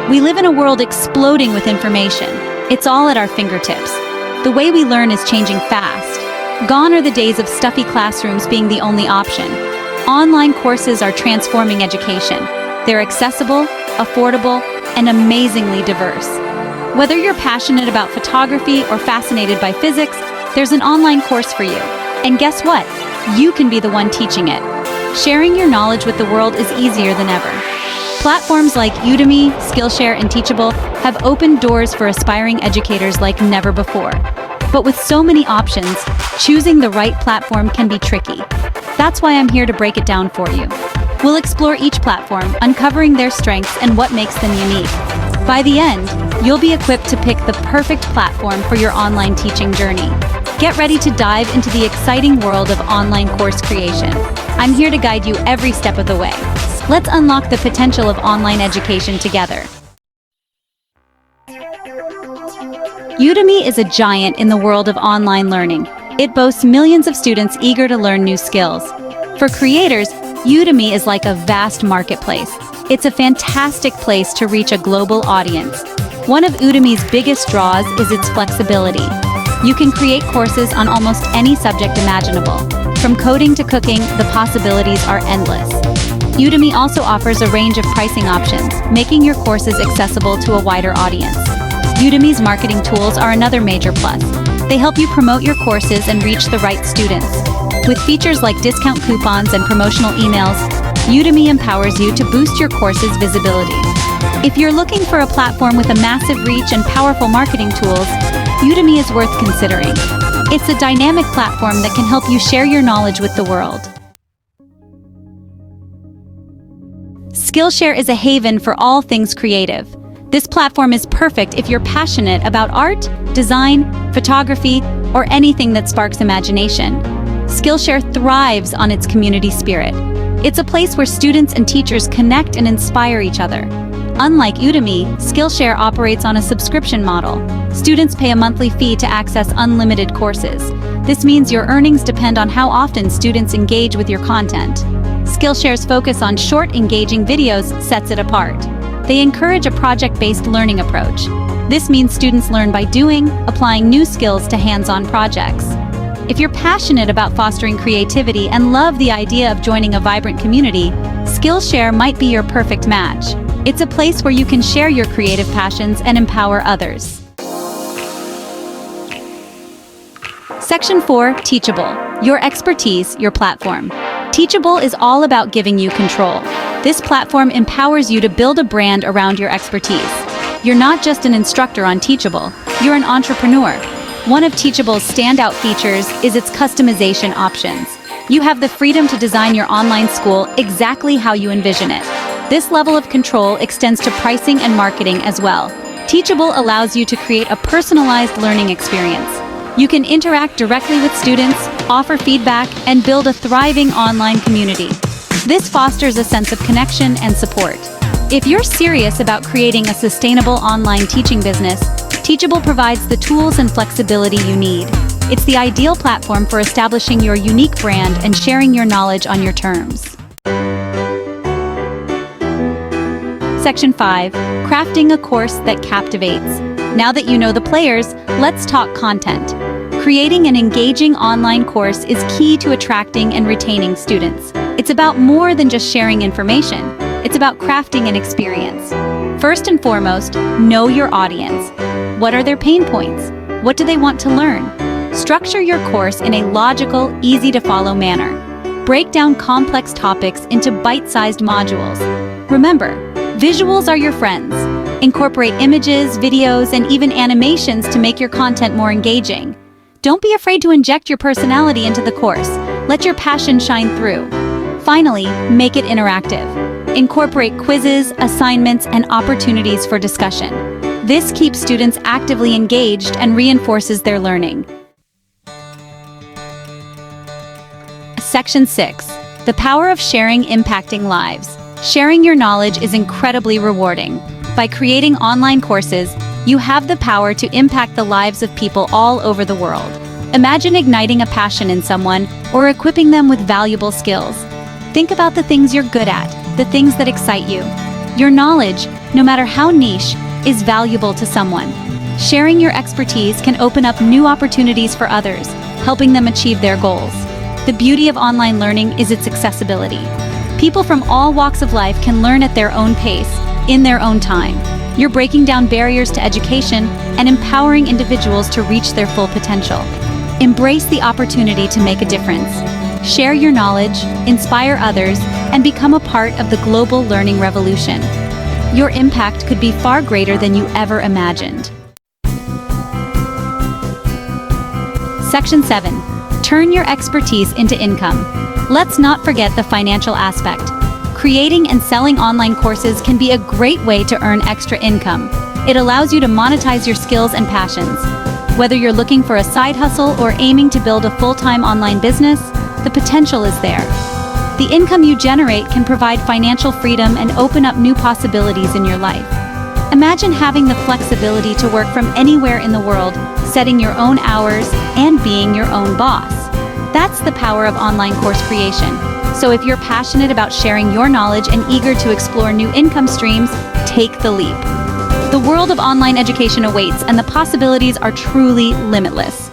We live in a world exploding with information. It's all at our fingertips. The way we learn is changing fast. Gone are the days of stuffy classrooms being the only option. Online courses are transforming education. They're accessible, affordable, and amazingly diverse. Whether you're passionate about photography or fascinated by physics, there's an online course for you. And guess what? You can be the one teaching it. Sharing your knowledge with the world is easier than ever. Platforms like Udemy, Skillshare, and Teachable have opened doors for aspiring educators like never before. But with so many options, choosing the right platform can be tricky. That's why I'm here to break it down for you. We'll explore each platform, uncovering their strengths and what makes them unique. By the end, you'll be equipped to pick the perfect platform for your online teaching journey. Get ready to dive into the exciting world of online course creation. I'm here to guide you every step of the way. Let's unlock the potential of online education together. Udemy is a giant in the world of online learning. It boasts millions of students eager to learn new skills. For creators, Udemy is like a vast marketplace. It's a fantastic place to reach a global audience. One of Udemy's biggest draws is its flexibility. You can create courses on almost any subject imaginable. From coding to cooking, the possibilities are endless. Udemy also offers a range of pricing options, making your courses accessible to a wider audience. Udemy's marketing tools are another major plus. They help you promote your courses and reach the right students. With features like discount coupons and promotional emails, Udemy empowers you to boost your course's visibility. If you're looking for a platform with a massive reach and powerful marketing tools, Udemy is worth considering. It's a dynamic platform that can help you share your knowledge with the world. Skillshare is a haven for all things creative. This platform is perfect if you're passionate about art, design, photography, or anything that sparks imagination. Skillshare thrives on its community spirit. It's a place where students and teachers connect and inspire each other. Unlike Udemy, Skillshare operates on a subscription model. Students pay a monthly fee to access unlimited courses. This means your earnings depend on how often students engage with your content. Skillshare's focus on short, engaging videos sets it apart. They encourage a project-based learning approach. This means students learn by doing, applying new skills to hands-on projects. If you're passionate about fostering creativity and love the idea of joining a vibrant community, Skillshare might be your perfect match. It's a place where you can share your creative passions and empower others. Section 4, Teachable. Your expertise, your platform. Teachable is all about giving you control. This platform empowers you to build a brand around your expertise. You're not just an instructor on Teachable, you're an entrepreneur. One of Teachable's standout features is its customization options. You have the freedom to design your online school exactly how you envision it. This level of control extends to pricing and marketing as well. Teachable allows you to create a personalized learning experience. You can interact directly with students, offer feedback, and build a thriving online community. This fosters a sense of connection and support. If you're serious about creating a sustainable online teaching business, Teachable provides the tools and flexibility you need. It's the ideal platform for establishing your unique brand and sharing your knowledge on your terms. Section 5. Crafting a course that captivates. Now that you know the players, let's talk content. Creating an engaging online course is key to attracting and retaining students. It's about more than just sharing information. It's about crafting an experience. First and foremost, know your audience. What are their pain points? What do they want to learn? Structure your course in a logical, easy-to-follow manner. Break down complex topics into bite-sized modules. Remember, visuals are your friends. Incorporate images, videos, and even animations to make your content more engaging. Don't be afraid to inject your personality into the course. Let your passion shine through. Finally, make it interactive. Incorporate quizzes, assignments, and opportunities for discussion. This keeps students actively engaged and reinforces their learning. Section 6. The power of sharing impacting lives. Sharing your knowledge is incredibly rewarding. By creating online courses, you have the power to impact the lives of people all over the world. Imagine igniting a passion in someone or equipping them with valuable skills. Think about the things you're good at, the things that excite you. Your knowledge, no matter how niche, is valuable to someone. Sharing your expertise can open up new opportunities for others, helping them achieve their goals. The beauty of online learning is its accessibility. People from all walks of life can learn at their own pace, in their own time. You're breaking down barriers to education and empowering individuals to reach their full potential. Embrace the opportunity to make a difference. Share your knowledge, inspire others, and become a part of the global learning revolution. Your impact could be far greater than you ever imagined. Section 7. Turn your expertise into income. Let's not forget the financial aspect. Creating and selling online courses can be a great way to earn extra income. It allows you to monetize your skills and passions. Whether you're looking for a side hustle or aiming to build a full-time online business, the potential is there. The income you generate can provide financial freedom and open up new possibilities in your life. Imagine having the flexibility to work from anywhere in the world, setting your own hours, and being your own boss. That's the power of online course creation. So if you're passionate about sharing your knowledge and eager to explore new income streams, take the leap. The world of online education awaits, and the possibilities are truly limitless.